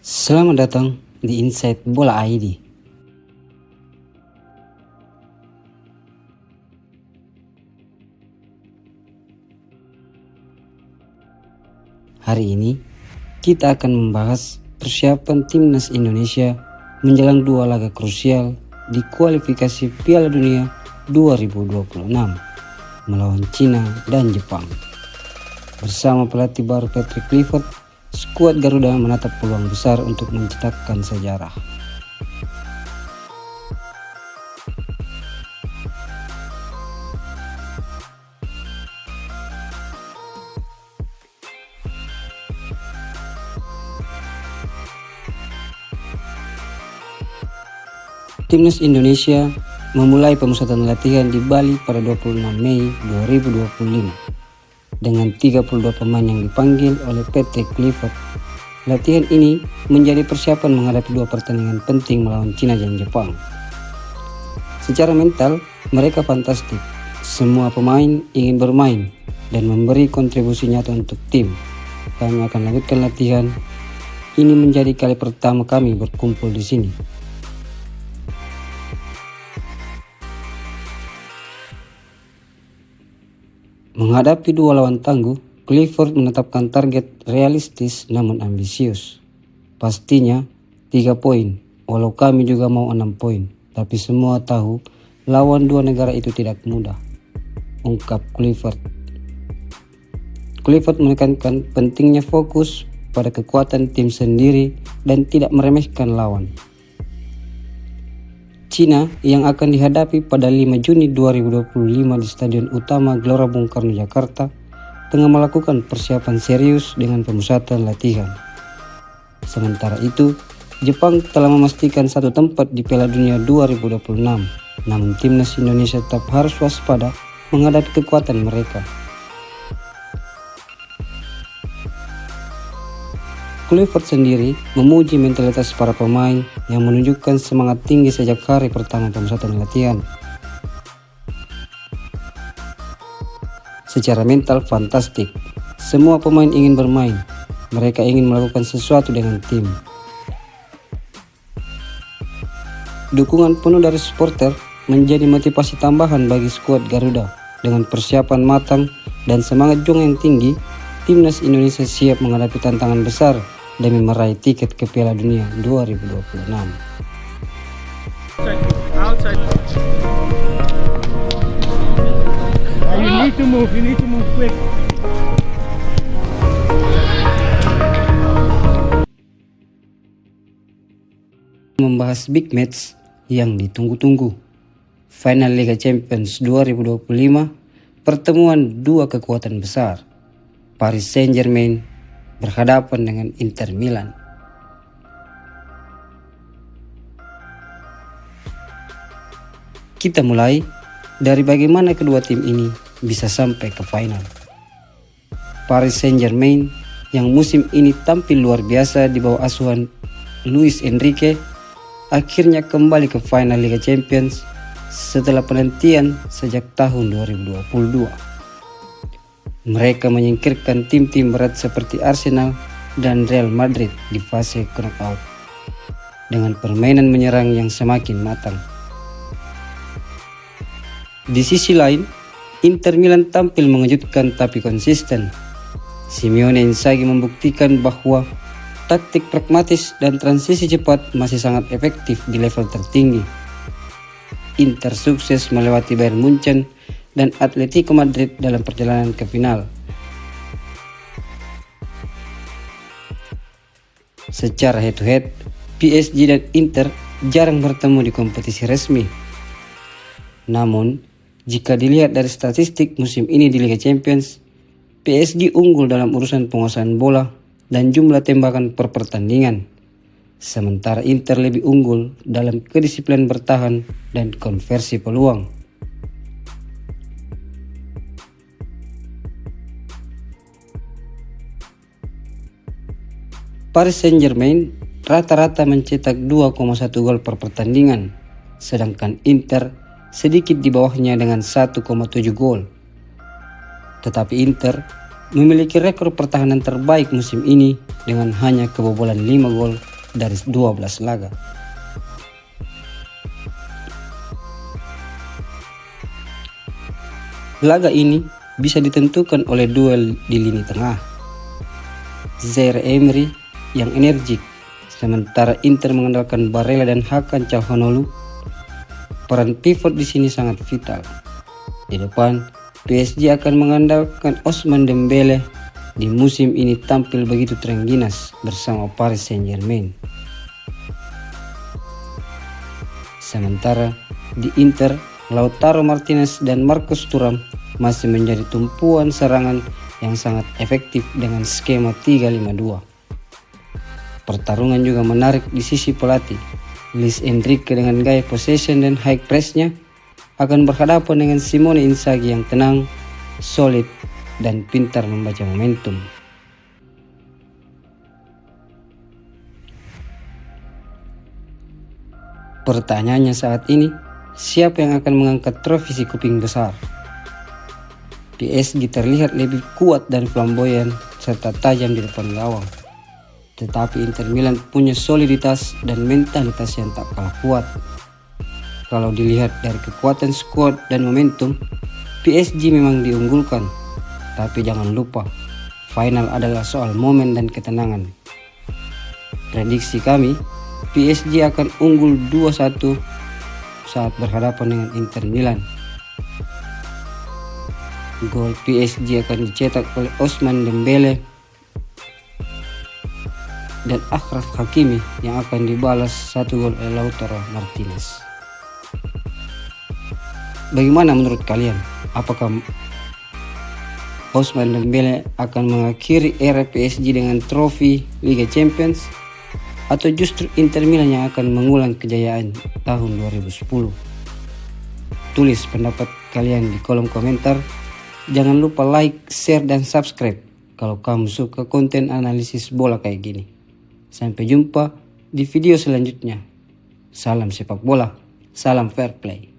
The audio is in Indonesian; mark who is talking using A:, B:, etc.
A: Selamat datang di Insight Bola ID. Hari ini kita akan membahas persiapan timnas Indonesia menjelang dua laga krusial di kualifikasi Piala Dunia 2026 melawan Cina dan Jepang. Bersama pelatih baru Patrick Kluivert, skuad Garuda menatap peluang besar untuk mencetakkan sejarah. Timnas Indonesia memulai pemusatan latihan di Bali pada 26 Mei 2025 dengan 32 pemain yang dipanggil oleh Patrick Kluivert. Latihan ini menjadi persiapan menghadapi dua pertandingan penting melawan Cina dan Jepang. Secara mental, mereka fantastik. Semua pemain ingin bermain dan memberi kontribusi nyata untuk tim. Kami akan lanjutkan latihan. Ini menjadi kali pertama kami berkumpul di sini. Menghadapi dua lawan tangguh, Kluivert menetapkan target realistis namun ambisius. Pastinya 3 poin, walau kami juga mau 6 poin. Tapi semua tahu lawan dua negara itu tidak mudah, ungkap Kluivert. Kluivert menekankan pentingnya fokus pada kekuatan tim sendiri dan tidak meremehkan lawan. Cina yang akan dihadapi pada 5 Juni 2025 di Stadion Utama Gelora Bung Karno, Jakarta, tengah melakukan persiapan serius dengan pemusatan latihan. Sementara itu, Jepang telah memastikan satu tempat di Piala Dunia 2026, namun timnas Indonesia tetap harus waspada menghadapi kekuatan mereka. Kluivert sendiri memuji mentalitas para pemain yang menunjukkan semangat tinggi sejak hari pertama pemusatan latihan. Secara mental fantastik, semua pemain ingin bermain. Mereka ingin melakukan sesuatu dengan tim. Dukungan penuh dari supporter menjadi motivasi tambahan bagi skuad Garuda. Dengan persiapan matang dan semangat juang yang tinggi, timnas Indonesia siap menghadapi tantangan besar demi meraih tiket ke Piala Dunia 2026.
B: Outside. You need to move quick.
A: Membahas big match yang ditunggu-tunggu. Final Liga Champions 2025, pertemuan dua kekuatan besar. Paris Saint-Germain berhadapan dengan Inter Milan. Kita mulai dari bagaimana kedua tim ini bisa sampai ke final. Paris Saint-Germain yang musim ini tampil luar biasa di bawah asuhan Luis Enrique akhirnya kembali ke final Liga Champions setelah penantian sejak tahun 2022. Mereka menyingkirkan tim-tim berat seperti Arsenal dan Real Madrid di fase knockout dengan permainan menyerang yang semakin matang. Di sisi lain, Inter Milan tampil mengejutkan tapi konsisten. Simone Inzaghi membuktikan bahwa taktik pragmatis dan transisi cepat masih sangat efektif di level tertinggi. Inter sukses melewati Bayern Munchen dan Atletico Madrid dalam perjalanan ke final. Secara head-to-head, PSG dan Inter jarang bertemu di kompetisi resmi. Namun, jika dilihat dari statistik musim ini di Liga Champions, PSG unggul dalam urusan penguasaan bola dan jumlah tembakan per pertandingan. Sementara Inter lebih unggul dalam kedisiplinan bertahan dan konversi peluang. Paris Saint-Germain rata-rata mencetak 2,1 gol per pertandingan, sedangkan Inter sedikit di bawahnya dengan 1,7 gol. Tetapi Inter memiliki rekor pertahanan terbaik musim ini dengan hanya kebobolan 5 gol dari 12 laga. Laga ini bisa ditentukan oleh duel di lini tengah. Zaire Emery yang energik, sementara Inter mengandalkan Barella dan Hakan Calhanoglu. Peran pivot di sini sangat vital. Di depan, PSG akan mengandalkan Ousmane Dembele. Di musim ini tampil begitu terengginas bersama Paris Saint-Germain. Sementara di Inter, Lautaro Martinez dan Marcus Thuram masih menjadi tumpuan serangan yang sangat efektif dengan skema 3-5-2. Pertarungan juga menarik di sisi pelatih. Luis Enrique dengan gaya possession dan high press-nya akan berhadapan dengan Simone Inzaghi yang tenang, solid, dan pintar membaca momentum. Pertanyaannya saat ini, siapa yang akan mengangkat trofi si kuping besar? PSG terlihat lebih kuat dan flamboyan serta tajam di depan gawang. Tetapi Inter Milan punya soliditas dan mentalitas yang tak kalah kuat. Kalau dilihat dari kekuatan skuad dan momentum, PSG memang diunggulkan. Tapi jangan lupa, final adalah soal momen dan ketenangan. Prediksi kami, PSG akan unggul 2-1 saat berhadapan dengan Inter Milan. Gol PSG akan dicetak oleh Ousmane Dembele dan Achraf Hakimi yang akan dibalas 1 gol oleh Lautaro Martinez. Bagaimana menurut kalian? Apakah Ousmane Dembele akan mengakhiri era PSG dengan trofi Liga Champions, atau justru Inter Milan yang akan mengulang kejayaan tahun 2010? Tulis pendapat kalian di kolom komentar. Jangan lupa like, share, dan subscribe kalau kamu suka konten analisis bola kayak gini. Sampai jumpa di video selanjutnya. Salam sepak bola, salam fair play.